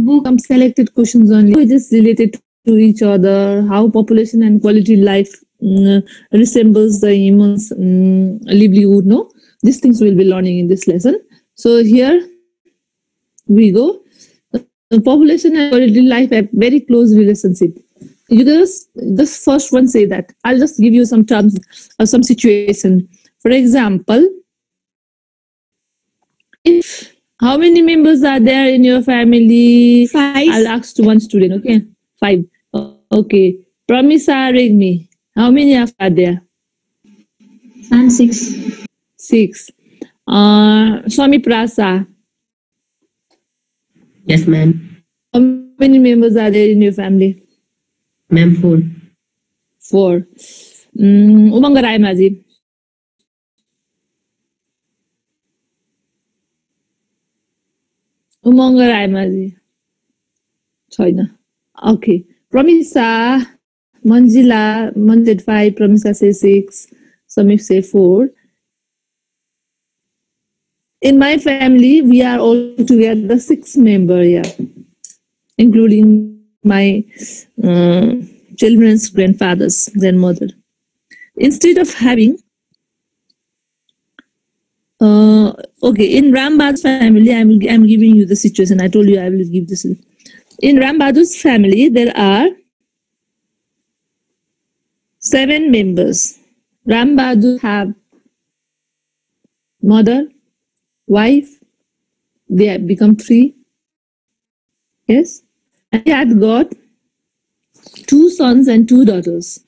book some selected questions only, which is related to each other, how population and quality life resembles the human's livelihood. No, these things we'll be learning in this lesson. So here we go. The population and quality life have very close relationship. You just this first one say that. I'll just give you some terms or some situation. For example, if how many members are there in your family? 5. I'll ask to one student. Okay, 5. Okay. Pramisa, Regmi. How many are there? And 6. 6. Swami Prasa. Yes, ma'am. How many members are there in your family? Ma'am, 4. 4. Umanga Raimaji. Umanga Raimaji. China. Okay. Pramisa, Manjila, Manjit 5, Pramisa say 6, Samif say 4. In my family, we are all together 6 members here, including my children's grandfathers, grandmother. Instead of having, okay, in Rambad's family, I'm giving you the situation. I told you I will give this. In Rambad's family, there are 7 members. Rambadu have mother, wife, they have become 3. Yes. And he had got 2 sons and 2 daughters.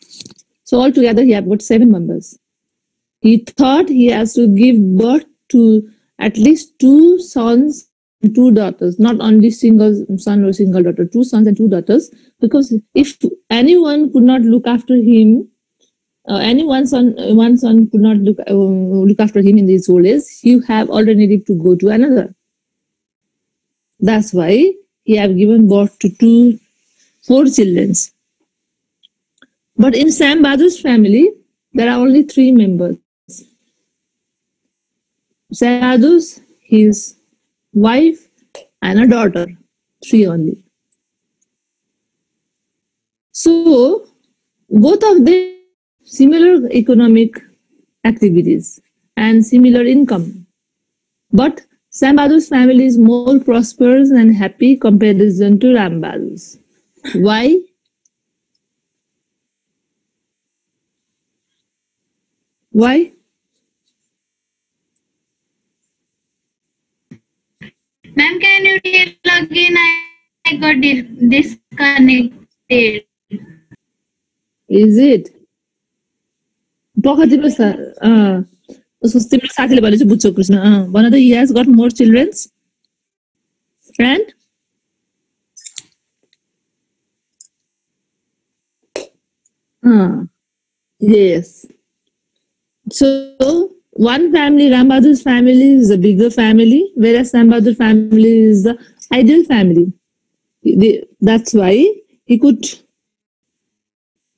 So altogether he had got 7 members. He thought he has to give birth to at least 2 sons and 2 daughters, not only single son or single daughter, 2 sons and 2 daughters, because if anyone could not look after him, one son could not look after him in these old age, you have alternative to go to another. That's why he have given birth to 4 children. But in Sam Badur's family, there are only 3 members. Sam Badur's, his wife and a daughter, 3 only. So both of them similar economic activities and similar income. But Sam Badur's family is more prosperous and happy comparison to Ram Badur's. Why? Why? Ma'am, can you tell again? I got disconnected. Is it? उसको साथीले भने चाहिँ बुझ्छ कृष्ण भन त he has got more children and yes, so one family, Ram Badur's family, is a bigger family, whereas Sam Badur family is the ideal family. That's why he could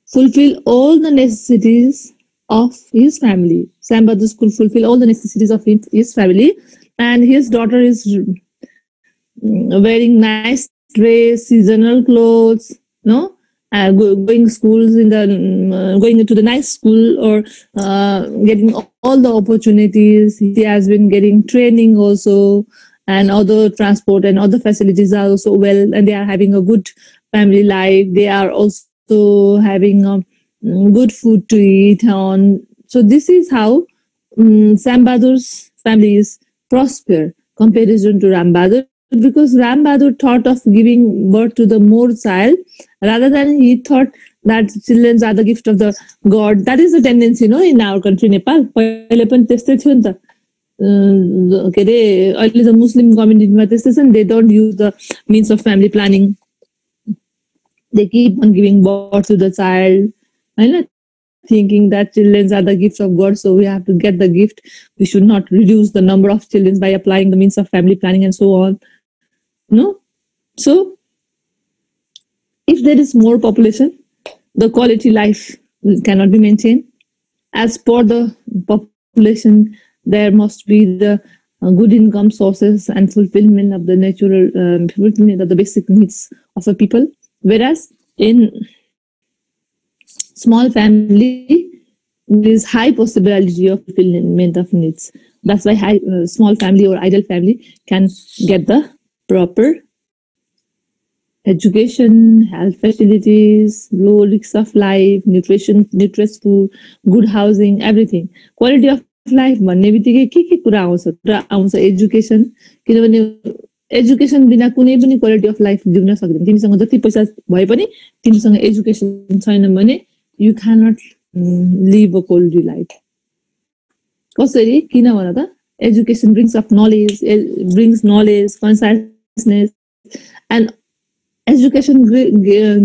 fulfill all the necessities of his family. Sam Badur could fulfill all the necessities of his family, and his daughter is wearing nice dress, seasonal clothes, no, going schools in the going into the nice school or getting all the opportunities. He has been getting training also, and other transport and other facilities are also well, and they are having a good family life. They are also having good food to eat on. So this is how Sam Badur's family is prosper comparison to Ram Badur, because Ram Badur thought of giving birth to the more child rather than he thought that children are the gift of the God. That is the tendency, no, in our country, Nepal. पहिले पनि त्यस्तै थियो नि त के अरे अहिले त मुस्लिम कम्युनिटीमा त्यस्तै छ नि, they don't use the means of family planning. They keep on giving birth to the child, and thinking that children are the gifts of God, so we have to get the gift. We should not reduce the number of children by applying the means of family planning and so on. No? So, if there is more population, the quality life cannot be maintained. As per the population, there must be the good income sources and fulfillment of the fulfillment of the basic needs of a people. Whereas in small family, there is high possibility of fulfillment of needs. That's why small family or ideal family can get the proper education, health facilities, low risk of life, nutritious food, good housing, everything. Quality of life भन्ने बित्तिकै के कुरा आउँछ education किनभने education बिना कुनै पनि quality of life जिउन सक्दैन तिमीसँग जति पैसा भए पनि तिमीसँग एजुकेसन छैन भने you can not live a quality life कसरी किन भन त education brings knowledge consciousness and education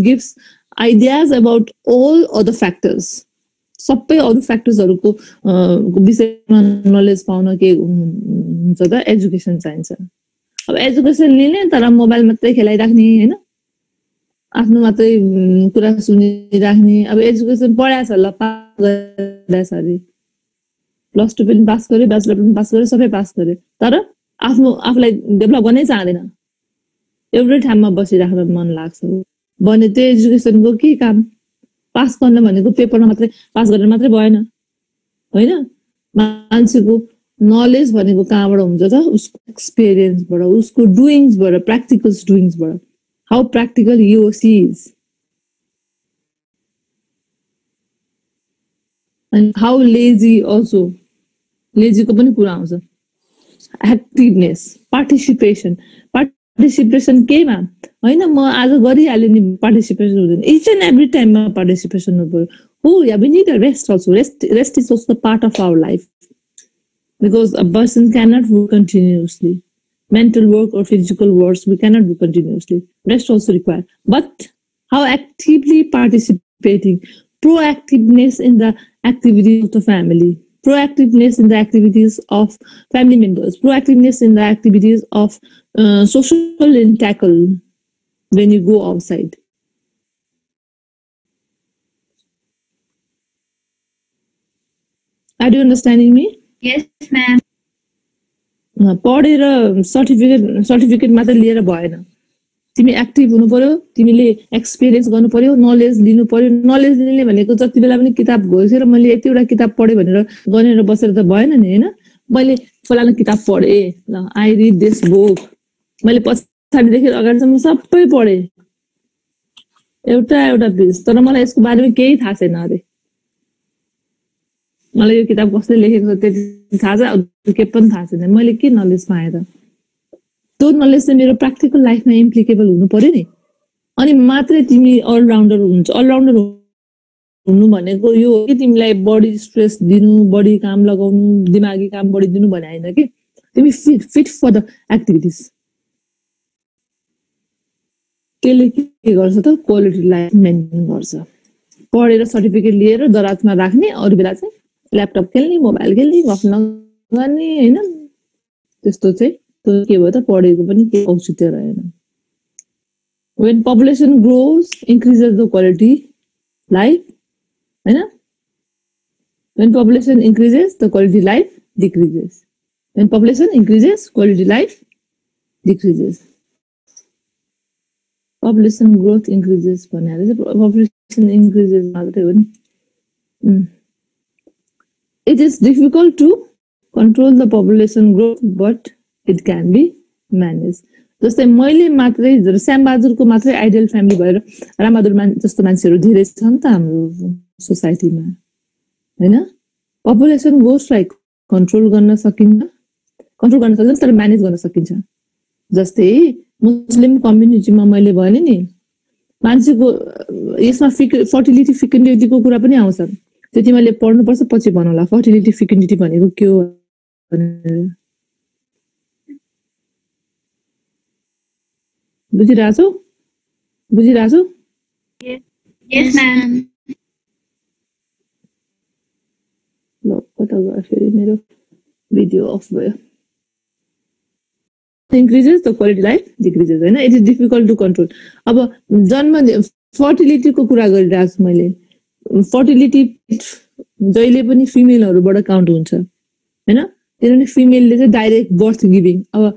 gives ideas about all other factors सबै अरु फ्याक्टर्सहरुको विषयमा नलेज पाउन के हुन्छ त एजुकेसन चाहिन्छ अब एजुकेसन लिने तर मोबाइल मात्रै खेलाइराख्ने हैन आफ्नो मात्रै कुरा सुनिराख्ने अब एजुकेसन पढाछ ल पास गरेछ अरे प्लस 2 पनि पास गर्यो ब्याचलर पनि पास गर्यो सबै पास गर्यो तर आफूलाई डेभलप गर्नै चाहदैन एउटै ठाउँमा बसिराख्न मन लाग्छ भने त्यो एजुकेसनको के काम पास गर्न भनेको पेपरमा मात्रै पास गरेर मात्रै भएन हैन मान्छेको नलेज भनेको कहाँबाट हुन्छ त उसको एक्सपीरियन्सबाट उसको डुइङ्सबाट प्र्याक्टिकल डुइङ्सबाट how practical he or she is and how lazy also lazy को पनि कुरा आउँछ एक्टिभनेस पार्टिसिपेसन केमा हैन म आज गरिहाले नि पार्टिसिपेसन हुँदैन इच एन्ड एभ्री टाइममा पार्टिसिपेसन हुनु पर्यो हो या we need a rest also rest is also part of our life because a person cannot work continuously mental work or physical works we cannot do continuously rest also required but how actively participating proactiveness in the activities of the family proactiveness in the activities of family members proactiveness in the activities of social tackle when you go outside are you understanding me Yes, ma'am. पढेर certificate मात्र लिएर भएन तिमी active हुनु पर्यो तिमीले experience गर्नु पर्यो नलेज लिनु पर्यो नलेज लिने भनेको जति बेला पनि किताब घोसेर मैले यतिवटा किताब पढे भनेर गनेर बसेर त भएन नि हैन मैले फलाना किताब पढे ल आई रिड दिस बुक मैले पछाडीदेखि अगाडिसम्म सबै पढे एउटा पेज तर मलाई यसको बारेमा केही थाहा छैन अरे मलाई यो किताब कसले लेखेको छ त्यति थाहा छ के पनि थाहा छैन मैले के नलेज पाएँ त त्यो नलेज चाहिँ मेरो प्र्याक्टिकल लाइफमा इम्प्लिकेबल हुनु पर्यो नि अनि मात्रै तिमी अलराउन्डर हुन्छ अलराउन्डर हुनु भनेको यो हो कि तिमीलाई बडी स्ट्रेस दिनु बडी काम लगाउनु दिमागी काम बढी दिनु भने हैन कि तिमी फिट फर द एक्टिभिटीज त्यसले के गर्छ त क्वालिटी लाइफ मेन्टेन गर्छ पढेर सर्टिफिकेट लिएर दराजमा राख्ने अरु बेला चाहिँ ल्यापटप खेल्ने मोबाइल खेल्ने गफ नगर्ने हैन त्यस्तो चाहिँ त्यो के भयो त पढेको पनि के औचित्य रहेन when population grows increases the quality life हैन when population increases the quality life decreases when population increases quality life decreases population growth increases भनेर चाहिँ population increases मात्रै हो नि It is difficult to control the population growth, but it can be managed. जस्तै मैले मात्रै श्यामबहादुरको मात्रै ideal family भएर रामबहादुर जस्तो मान्छेहरू धेरै छन् त हाम्रो सोसाइटीमा हैन पपुलेसन ग्रोथलाई कन्ट्रोल गर्न सकिन्छ तर म्यानेज गर्न सकिन्छ जस्तै मुस्लिम कम्युनिटीमा मैले भने नि मान्छेको यसमा फर्टिलिटी फिकेन्डिटीको कुरा पनि आउँछ त्यो तिमीले पढ्नुपर्छ पछि भनौला फर्टिलिटी फिकेन्डिटी भनेको के हो भनेर बुझिराछौ Yes, ma'am. ल कता गयो फेरि मेरो भिडियो अफ भयो increases the quality life decreases हैन it is difficult to control अब जन्म फर्टिलिटीको कुरा गरिरहेको छु मैले फर्टिलिटी जहिले पनि फिमेलहरुबाट काउन्ट हुन्छ हैन किनभने फिमेलले चाहिँ डाइरेक्ट बर्थ गिभिङ, अब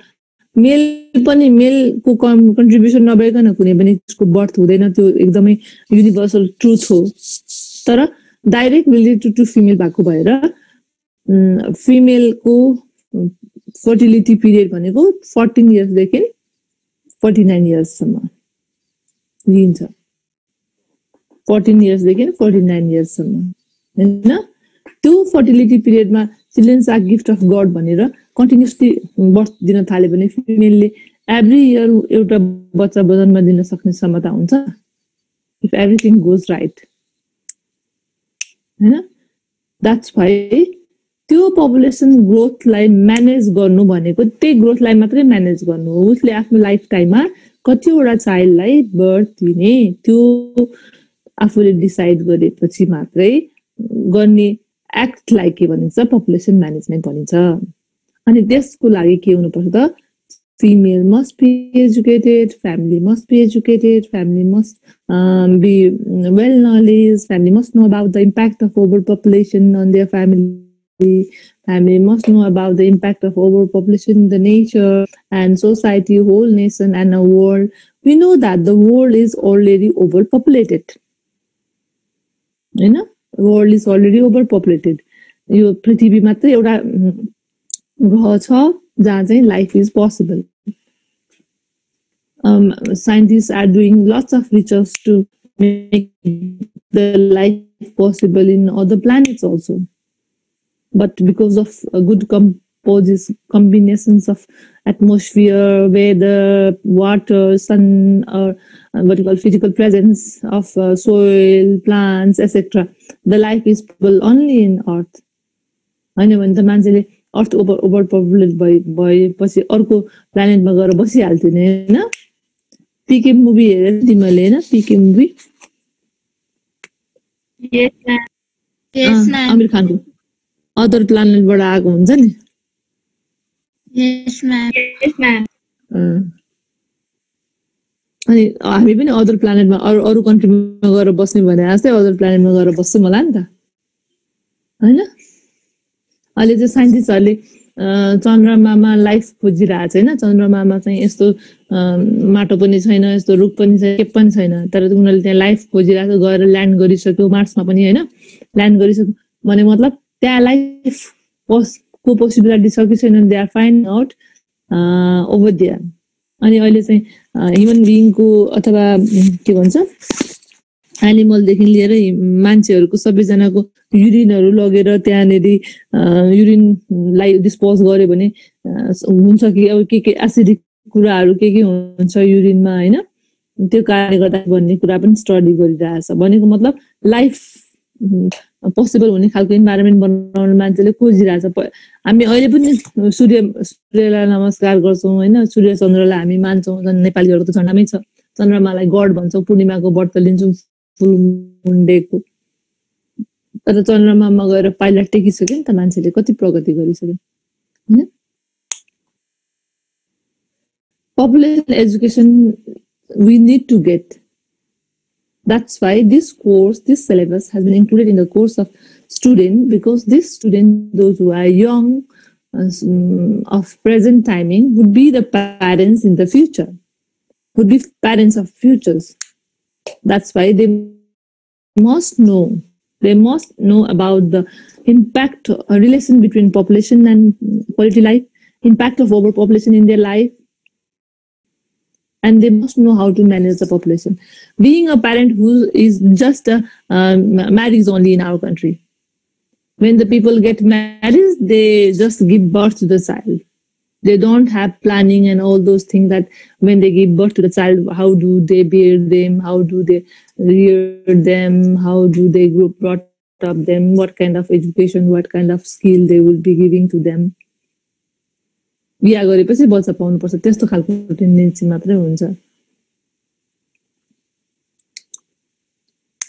मेल पनि मेलको कन्ट्रिब्युसन नभइकन कुनै पनि त्यसको बर्थ हुँदैन, त्यो एकदमै युनिभर्सल ट्रुथ हो। तर डाइरेक्ट रिलेटेड टु फिमेल भएको भएर फिमेलको फर्टिलिटी पिरियड भनेको 14 इयर्सदेखि 49 इयर्ससम्म लिन्छ, 14 इयर्सदेखि 49 इयर्ससम्म होइन। त्यो फर्टिलिटी पिरियडमा childrens are gift of God भनेर कन्टिन्युसली बर्थ दिन थाल्यो भने फिमेलले एभ्री इयर एउटा बच्चा जन्म दिन सक्ने क्षमता हुन्छ, इफ एभ्रिथिङ गोज राइट होइन। द्याट्स वाइ त्यो पपुलेसन ग्रोथलाई म्यानेज गर्नु भनेको त्यही ग्रोथलाई मात्रै म्यानेज गर्नु हो। उसले आफ्नो लाइफ टाइममा कतिवटा चाइल्डलाई बर्थ दिने त्यो आफूले डिसाइड गरेपछि मात्रै गर्ने एक्टलाई के भनिन्छ, पपुलेसन म्यानेजमेन्ट भनिन्छ। अनि त्यसको लागि के हुनुपर्छ त, female must be educated, family must be educated, family must be well knowledge, family must know about the impact of overpopulation on their family, family must know about the impact of overpopulation in the nature and society, whole nation and a world. We know that the world is already overpopulated. You know, the world is already overpopulated. यो पृथ्वीमा त एउटा ग्रह छ जहाँ चाहिँ life is possible. Scientists are doing lots of research to make the life possible in other planets also. But because of good combinations of atmosphere, weather, water, sun, or what you call physical presence of soil, plants, etc., the life is possible only in Earth. होइन भने त मान्छेले अर्थ over populate भएपछि अर्को प्लानेटमा गएर बसिहाल्थ्यो नि होइन। पीके movie हेरेर तिमीले होइन, पीके मुभी आमिर खानको अदर प्लानेटबाट आएको हुन्छ नि। अनि हामी पनि अदर प्लानेटमा अरू कन्ट्रीमा गएर बस्ने भने जस्तै अदर प्लानेटमा गएर बस्छु होला नि त होइन। अहिले चाहिँ साइन्टिस्टहरूले चन्द्रमामा लाइफ खोजिरहेको छ होइन। चन्द्रमामा चाहिँ यस्तो माटो पनि छैन, यस्तो रुख पनि छैन, के पनि छैन, तर उनीहरूले त्यहाँ लाइफ खोजिरहेको छ, गएर ल्यान्ड गरिसक्यो मार्समा पनि होइन, ल्यान्ड गरिसक्यो भने मतलब त्यहाँ लाइफ को पोसिबिलिटी छ कि छैन, they are find out over there. अनि अहिले चाहिँ ह्युमन बिइङको अथवा के भन्छ एनिमलदेखि लिएर मान्छेहरूको सबैजनाको युरिनहरू लगेर त्यहाँनिर युरिनलाई डिस्पोज गर्यो भने हुन्छ कि अब के एसिडिक कुराहरू के हुन्छ युरिनमा होइन, त्यो कारणले गर्दा भन्ने कुरा पनि स्टडी गरिरहेछ। भनेको मतलब लाइफ पोसिबल हुने खालको इन्भाइरोमेन्ट बनाउन मान्छेले खोजिरहेछ। हामी अहिले पनि सूर्यलाई नमस्कार गर्छौँ होइन, सूर्य चन्द्रलाई हामी मान्छौँ, नेपालीहरूको त झन्डामै छ, चन्द्रमालाई गड भन्छौँ, पूर्णिमाको व्रत लिन्छौँ फुल मुन्डेको। तर चन्द्रमामा गएर पाइलट टेकिसक्यो नि त मान्छेले, कति प्रगति गरिसक्यो होइन। Population education we need to get. That's why this course, this syllabus has been included in the course of student, because this student, those who are young of present timing, would be the parents in the future, would be parents of futures. That's why they must know about the impact, relation between population and quality life, impact of overpopulation in their life, and they must know how to manage the population. Being a parent who is just marries only in our country, when the people get married, they just give birth to the child. They don't have planning and all those things that when they give birth to the child, how do they bear them, how do they rear them, how do they brought up them, what kind of education, what kind of skill they will be giving to them. बिहा गरेपछि बच्चा पाउनुपर्छ, त्यस्तो खालको tendency मात्रै हुन्छ।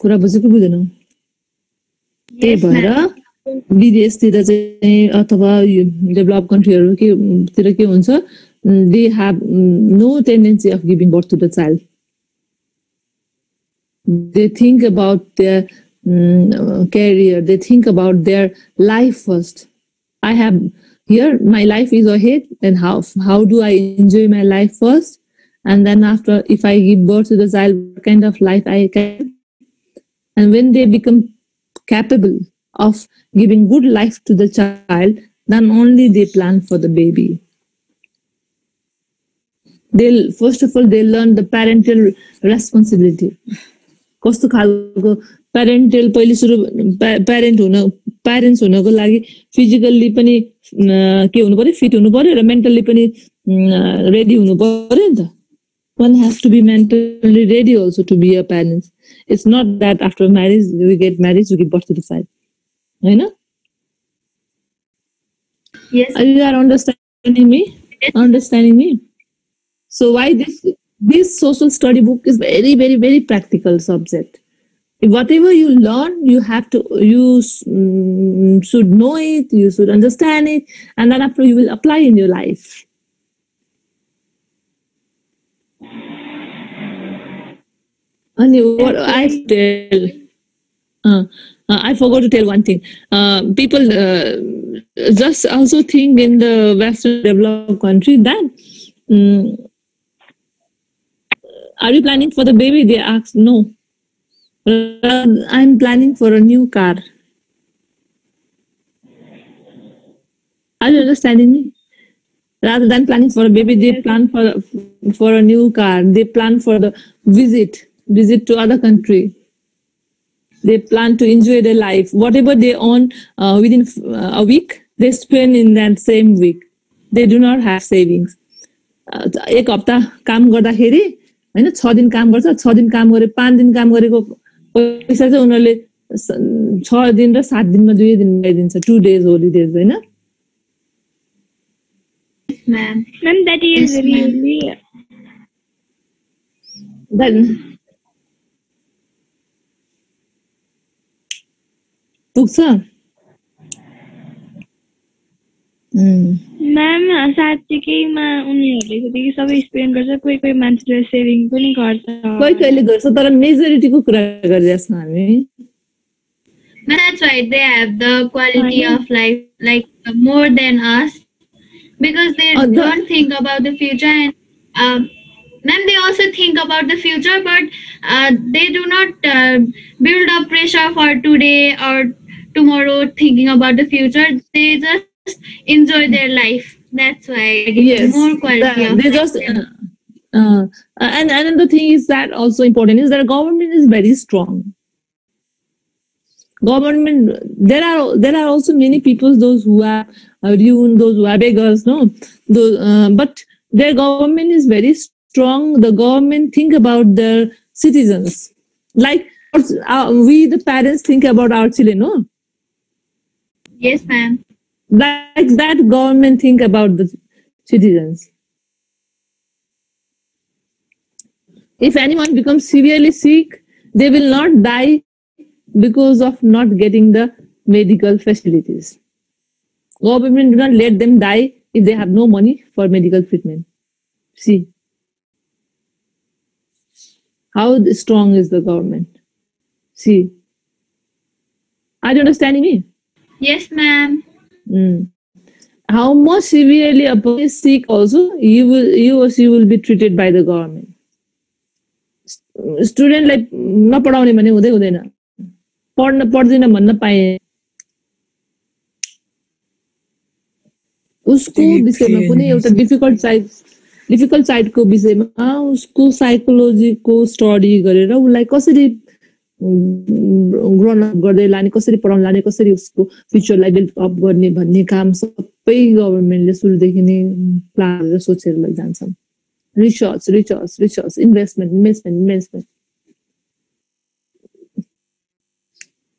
कुरा बुझेको बुझेनौ? त्यही भएर विदेशतिर चाहिँ अथवा डेभलप कन्ट्रीहरुतिर के हुन्छ, they have no tendency of giving birth to the child. They think about their career, they think about their life first. I have Here, my life is ahead, and how do I enjoy my life first, and then after, if I give birth to the child, what kind of life I can, and when they become capable of giving good life to the child, then only they plan for the baby. They'll first of all they learn the parental responsibility. कस्तो खालको parental पहिले सुरु parents हुनको लागि physically पनि के हुनु पर्यो, फिट हुनु पर्यो, र मेन्टल्ली पनि रेडी हुनु पर्यो नि त. One has to be mentally ready also to be a parent. It's not that after marriage we get married, we give birth to the child. You know? Yes. Are you understanding me? Understanding me? So why this social study book is very, very, very practical subject. Whatever you learn, you should know it, you should understand it, and then after you will apply in your life. And what I tell, I forgot to tell one thing. People just also think in the Western developed country that are you planning for the baby? They ask, no. I'm planning for a new car. Are you understanding me? Rather than planning for a baby, they plan for a new car. They plan for the visit to other country. They plan to enjoy their life. Whatever they earn within a week, they spend in that same week. They do not have savings. एक हप्ता काम गर्दाखेरि हैन 6 दिन काम गर्छ, 6 दिन काम गरे 5 दिन काम गरेको पैसा चाहिँ उनीहरुले 6 दिन र 7 दिनमा 2 दिन लगाइदिन्छ, 2 days holidays हैन. Ma'am, that is really then पुग्छ. म्याम साँच्चीकैमा उनीहरूले त्यति सबै स्पेन्ड गर्छ, कोही कोही मान्छेले सेभिङ पनि गर्छ, कोही कोहीले गर्छ, तर मेजोरिटीको कुरा गरिरहेछौँ हामी. that's why they have the quality of life like more than us, because they don't think about the future, and then they also think about the future, but they do not build up pressure for today or tomorrow thinking about the future. They just enjoy their life. That's why Yes, more quality of they life. just and another thing is that also important is that government is very strong. Government, there are also many people, those who are ruined, those who are beggars, no, but their government is very strong. The government think about their citizens, like we the parents think about our children, no. Yes, ma'am. Like that government think about the citizens. If anyone becomes severely sick, they will not die because of not getting the medical facilities. Government do not let them die if they have no money for medical treatment. See how strong is the government. See, are you understanding me? Yes, ma'am. How much severely a person is sick also, you or she will be treated by the government. Student like नपढाउने भने हुँदै हुँदैन, पढ्न पर्दैन भन्न पाए उसको विषयमा कुनै एउटा डिफिकल्ट साइडको विषयमा उसको साइकोलोजीको स्टडी गरेर उसलाई कसरी ग्रोन अप गर्दै लाने, कसरी पढाउन लाने, कसरी उसको फ्युचरलाई बिल्ड अप गर्ने भन्ने काम सबै गभर्नमेन्टले सुरुदेखि नै प्लान गरेर सोचेर लैजान्छ. Research, investment.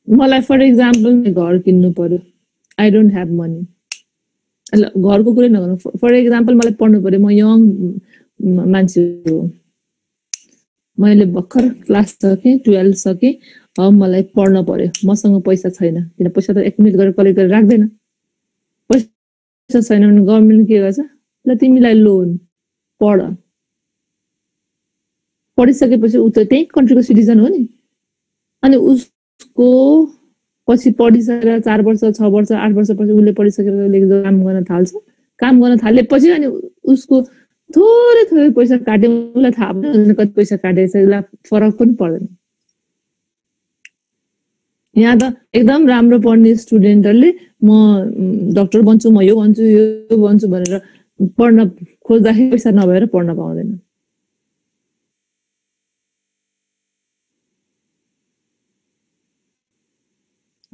मलाई फर इक्जाम्पल घर किन्नु पर्यो, आई डोन्ट ह्याभ मनी. घरको कुरै नगर्नु, फर इक्जाम्पल मलाई पढ्नु पर्यो, म यङ मान्छे हो, मैले भर्खर क्लास सकेँ, 12 सकेँ, अब मलाई पढ्न पर्यो, मसँग पैसा छैन, किन पैसा त एकुमुलेट गरेर कलेक्ट गरेर राख्दैन. पैसा छैन भने गभर्नमेन्टले के गर्छ, ल तिमीलाई लोन, पढिसकेपछि ऊ त त्यही कन्ट्रीको सिटिजन हो नि, अनि उसको पछि पढिसकेर 4 वर्ष 6 वर्ष 8 वर्षपछि उसले पढिसकेर उसले काम गर्न थाल्छ काम गर्न थालेपछि अनि उसको थोरै थोरै पैसा काट्यो उसलाई थाहा पनि हुँदैन कति पैसा काटेको छ उसलाई फरक पनि पर्दैन यहाँ त एकदम राम्रो पढ्ने स्टुडेन्टहरुले म डाक्टर बन्छु म यो बन्छु भनेर पढ्न खोज्दाखेरि पैसा नभएर पढ्न पाउँदैन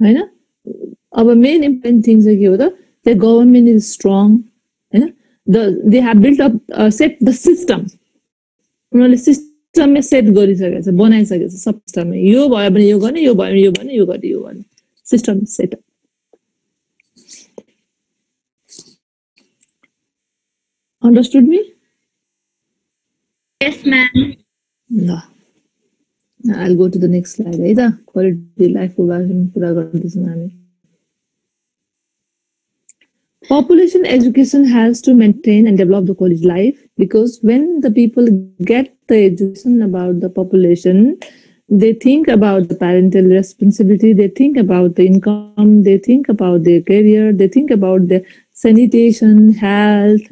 हैन अब मेन इम्पोर्टेन्ट थिङ चाहिँ के हो त the government is strong हैन they have built up set the system उनीहरुले सिस्टममै सेट गरिसकेको छ बनाइसकेको छ सब सिस्टममै यो भयो भने यो गर्ने यो भयो भने यो गर्ने यो गर्ने यो गर्ने system set understood me Yes, ma'am. ल I'll go to the next slide है त क्वालिटी लाइफको बारेमा कुरा गर्दैछौँ हामी Population education has to maintain and develop the quality life because when the people get the education about the population, they think about the parental responsibility, they think about the income, they think about their career, they think about the sanitation, health,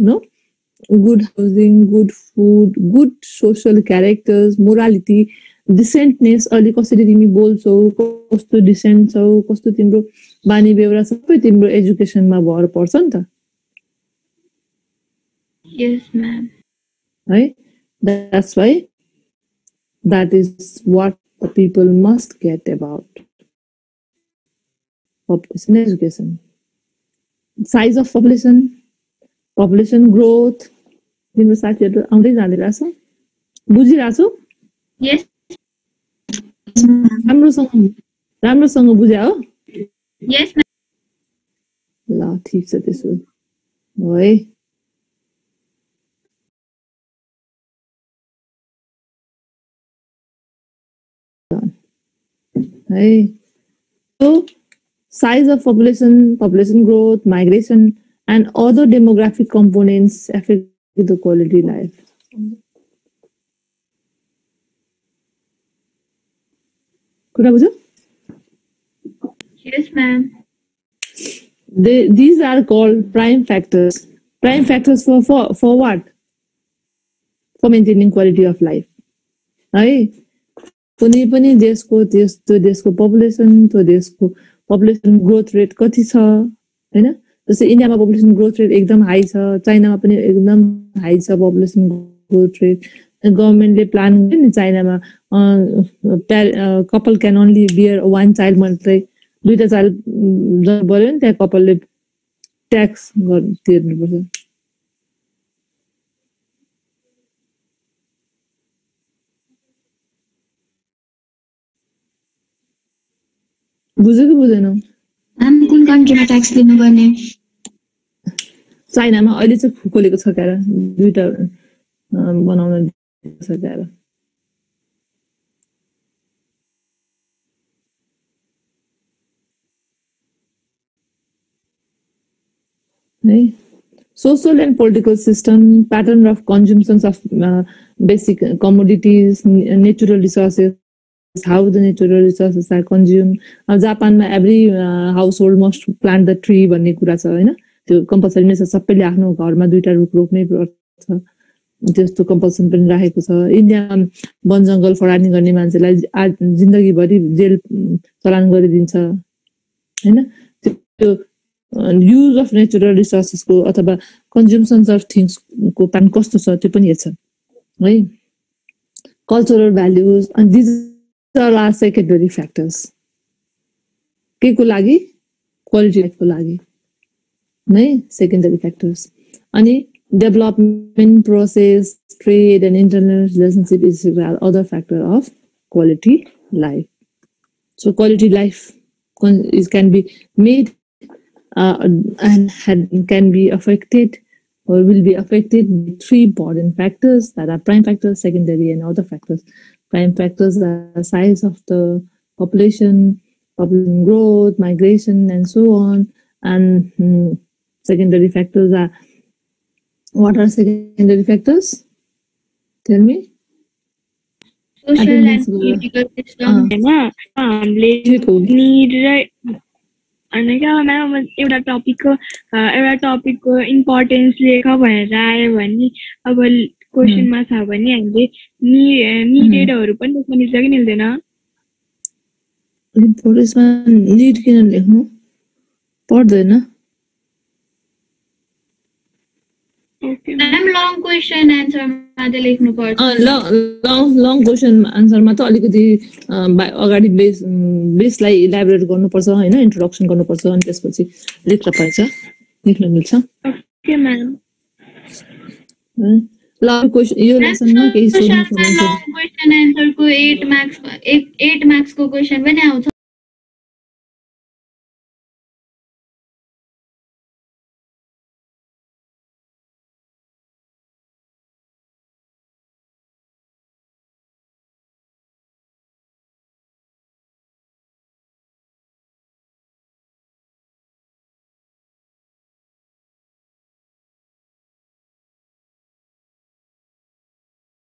good housing, good food, good social characters, morality, decentness, अलि कसरी तिमी बोल्छौ कस्तो decent छौ कस्तो तिम्रो बानी बेहोरा सबै तिम्रो एजुकेसनमा भर पर्छ नि त Yes, ma'am. है that's why that is what the people must get about population education size of population growth तिम्रो साथीहरु आउँदै जाँदै रहेछ बुझिराछौ Yes. राम्रोसँग बुझ्या हो Yes, ma'am. ल ठीक छ त्यसो है है so size of population growth migration and other demographic components affect the quality life कुरा बुझ्यौ Yes, ma'am. These are called prime factors. Prime factors for what? For maintaining quality of life. है कुनै पनि देशको त्यो देशको पपुलेसन त्यो देशको पपुलेसन ग्रोथ रेट कति छ हैन जस्तै इन्डियामा पपुलेसन ग्रोथ रेट एकदम हाई छ चाइनामा पनि एकदम हाई छ पपुलेसन ग्रोथ रेट गभर्नमेन्टले प्लान गर्यो नि चाइनामा couple can only bear one child मात्रै दुईटा चाइल्ड जन्म पर्यो नि त्यहाँ कपलले ट्याक्स तिर्नुपर्छ बुझ्यो कि बुझेनौ कुन कन्ट्रीमा ट्याक्स दिनुपर्ने चाइनामा अहिले चाहिँ खोलेको छ क्यार दुईटा बनाउन छ क्यार है social and political system pattern of consumptions of basic commodities natural resources how the natural resources are consumed जापानमा every household must plant the tree भन्ने कुरा छ हैन त्यो कम्पल्सरी नै छ सबैले आफ्नो घरमा दुईटा रुख रोप्नै पर्छ त्यस्तो कम्पल्सन पनि राखेको छ इन्डियामा वन जंगल फडानी गर्ने मान्छेलाई जिन्दगीभरि जेल चलान गरिदिन्छ हैन त्यो use of natural resources को अथवा consumptions of things को पान कस्तो छ त्यो पनि हेर्छ है cultural values and these are our secondary factors के को लागि quality life को लागि है secondary factors अनि development process trade and internal relationship is other factor of quality life so quality life can be made and can be affected or will be affected by three important factors that are prime factors, secondary and other factors. Prime factors are the size of the population growth, migration and so on. And secondary factors are, what are secondary factors? Tell me. social and Attendance गरेर। political system. होइन हामीले ठिक हो। Need र होइन क्या ma'am एउटा टपिकको importance लेख भनेर आयो भने अब क्वेसनमा छ भने हामीले निडेडहरू पनि लेख्न मिल्छ कि मिल्दैन? इम्पोर्टेन्समा निड किन लेख्नु पर्दैन? Ma'am, long question answer मात्रै लेख्नु पर्छ. लङ क्वेसन आन्सरमा त अलिकति अगाडि बेसलाई इलाबोरेट गर्नुपर्छ होइन, इन्ट्रोडक्सन गर्नुपर्छ अनि त्यसपछि लेख्न मिल्छ। Okay ma'am. ल क्वेसन यो लेसनमा केही सोध्नु छ भने long question answer को 8 marks को question पनि आउँछ।